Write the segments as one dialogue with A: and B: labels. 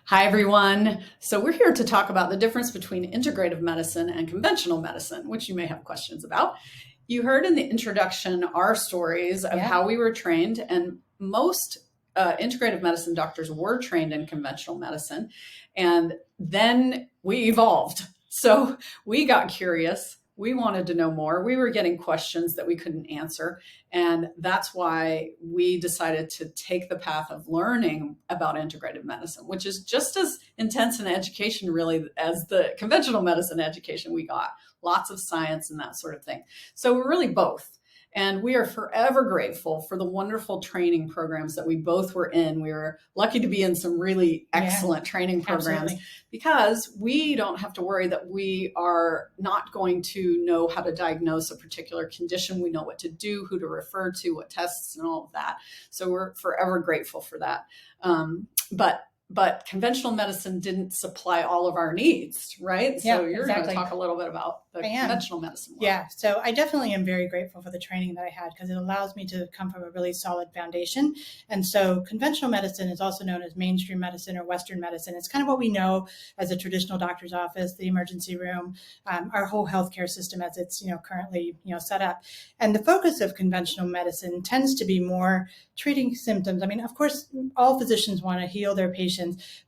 A: Hi, everyone. So, we're here to talk about the difference between integrative medicine and conventional medicine, which you may have questions about. You heard in the introduction our stories of
B: Yeah.
A: how we were trained, and most integrative medicine doctors were trained in conventional medicine. And then we evolved. So, we got curious. We wanted to know more. We were getting questions that we couldn't answer. And that's why we decided to take the path of learning about integrative medicine, which is just as intense an education, really, as the conventional medicine education we got. Lots of science and that sort of thing. So we're really both. And we are forever grateful for the wonderful training programs that we both were in. We were lucky to be in some really excellent training programs
B: Absolutely.
A: because we don't have to worry that we are not going to know how to diagnose a particular condition. We know what to do, who to refer to, what tests, and all of that. So we're forever grateful for that. But conventional medicine didn't supply all of our needs, right?
B: Yeah,
A: So you're going to
B: exactly.
A: talk a little bit about the
B: I am.
A: conventional medicine world.
B: Yeah, so I definitely am very grateful for the training that I had because it allows me to come from a really solid foundation. And so conventional medicine is also known as mainstream medicine or Western medicine. It's kind of what we know as a traditional doctor's office, the emergency room, our whole healthcare system as it's currently set up. And the focus of conventional medicine tends to be more treating symptoms. I mean, of course, all physicians want to heal their patients,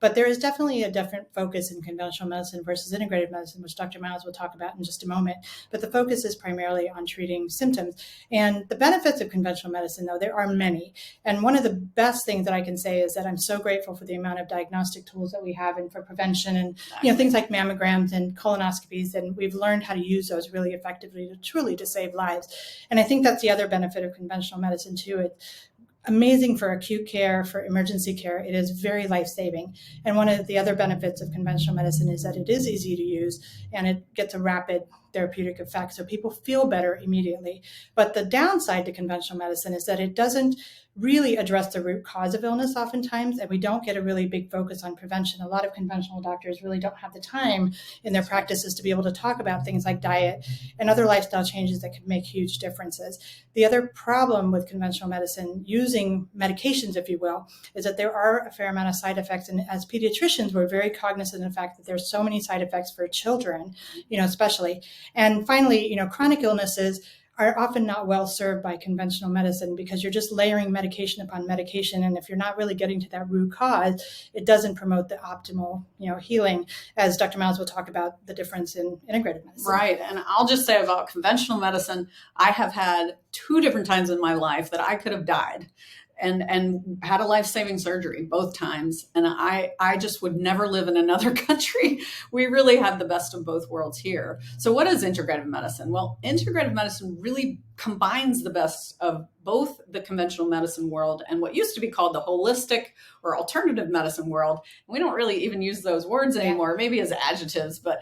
B: but there is definitely a different focus in conventional medicine versus integrative medicine, which Dr. Miles will talk about in just a moment. But the focus is primarily on treating symptoms. And the benefits of conventional medicine, though, there are many. And one of the best things that I can say is that I'm so grateful for the amount of diagnostic tools that we have and for prevention and things like mammograms and colonoscopies. And we've learned how to use those really effectively to truly to save lives. And I think that's the other benefit of conventional medicine, too. It's amazing for acute care, for emergency care. It is very life-saving. And one of the other benefits of conventional medicine is that it is easy to use and it gets a rapid therapeutic effect. So people feel better immediately. But the downside to conventional medicine is that it doesn't really address the root cause of illness oftentimes, and we don't get a really big focus on prevention. A lot of conventional doctors really don't have the time in their practices to be able to talk about things like diet and other lifestyle changes that could make huge differences. The other problem with conventional medicine, using medications, if you will, is that there are a fair amount of side effects. And as pediatricians, we're very cognizant of the fact that there's so many side effects for children, especially. And finally, chronic illnesses are often not well served by conventional medicine because you're just layering medication upon medication. And if you're not really getting to that root cause, it doesn't promote the optimal, healing, as Dr. Miles will talk about the difference in integrative medicine.
A: Right. And I'll just say about conventional medicine, I have had 2 different times in my life that I could have died and had a life-saving surgery both times. And I just would never live in another country. We really have the best of both worlds here. So what is integrative medicine? Well, integrative medicine really combines the best of both the conventional medicine world and what used to be called the holistic or alternative medicine world. We don't really even use those words anymore, maybe as adjectives, but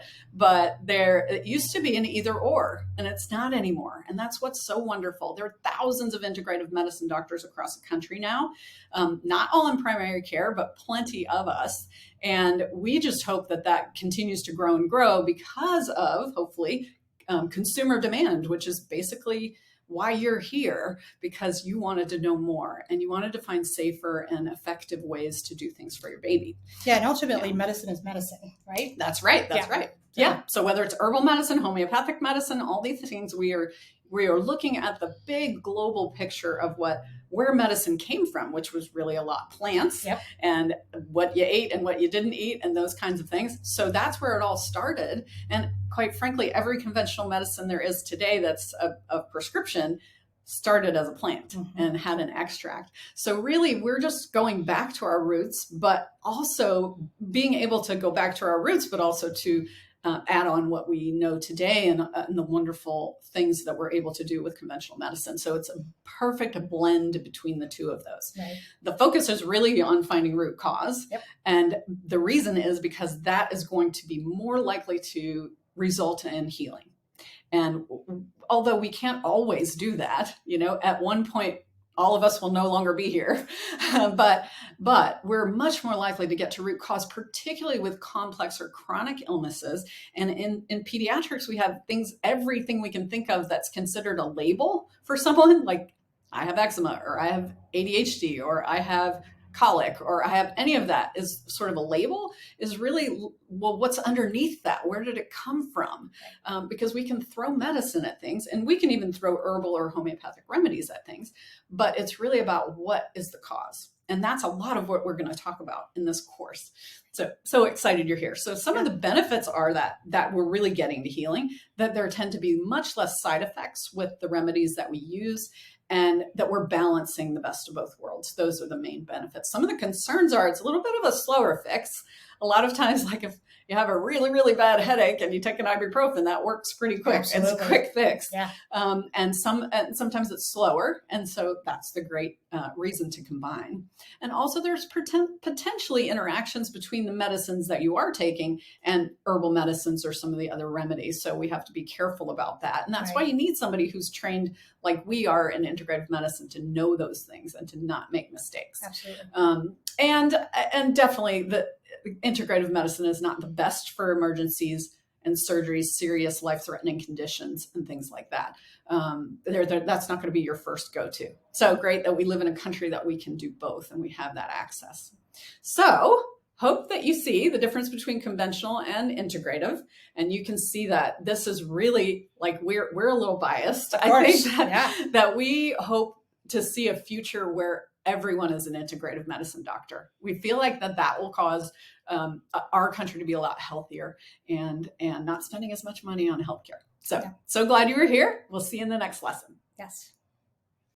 A: it used to be an either or, and it's not anymore. And that's what's so wonderful. There are thousands of integrative medicine doctors across the country now, not all in primary care, but plenty of us. And we just hope that continues to grow and grow because of, hopefully, consumer demand, which is basically why you're here, because you wanted to know more and you wanted to find safer and effective ways to do things for your baby.
B: Yeah, and ultimately, medicine is medicine, right?
A: That's right. That's right. Yeah. So whether it's herbal medicine, homeopathic medicine, all these things, we are looking at the big global picture of where medicine came from, which was really a lot plants and what you ate and what you didn't eat and those kinds of things. So that's where it all started. And quite frankly, every conventional medicine there is today that's a prescription started as a plant and had an extract. So really, we're just going back to our roots, but also being able to go back to our roots, but also to add on what we know today and the wonderful things that we're able to do with conventional medicine. So it's a perfect blend between the two of those.
B: Right.
A: The focus is really on finding root cause. And the reason is because that is going to be more likely to result in healing. And although we can't always do that, at one point, all of us will no longer be here, but we're much more likely to get to root cause, particularly with complex or chronic illnesses. And in pediatrics, we have everything we can think of that's considered a label for someone, like I have eczema, or I have ADHD, or I have colic or I have any of that is sort of a label, is really, well, what's underneath that? Where did it come from? Because we can throw medicine at things, and we can even throw herbal or homeopathic remedies at things, but it's really about what is the cause. And that's a lot of what we're going to talk about in this course. So excited you're here. So some of the benefits are that we're really getting to healing, that there tend to be much less side effects with the remedies that we use, and that we're balancing the best of both worlds. Those are the main benefits. Some of the concerns are it's a little bit of a slower fix. A lot of times, like if you have a really, really bad headache and you take an ibuprofen, that works pretty quick. Absolutely. It's a quick fix. Yeah. And sometimes it's slower. And so that's the great reason to combine. And also there's potentially interactions between the medicines that you are taking and herbal medicines or some of the other remedies. So we have to be careful about that. And that's why you need somebody who's trained like we are in integrative medicine to know those things and to not make mistakes.
B: Absolutely.
A: And definitely the integrative medicine is not the best for emergencies and surgeries, serious life-threatening conditions and things like that. That's not going to be your first go-to. So great that we live in a country that we can do both and we have that access. So hope that you see the difference between conventional and integrative, and you can see that this is really like we're a little biased. I think that we hope to see a future where everyone is an integrative medicine doctor. We feel like that will cause our country to be a lot healthier and not spending as much money on healthcare. So glad you were here. We'll see you in the next lesson.
B: Yes.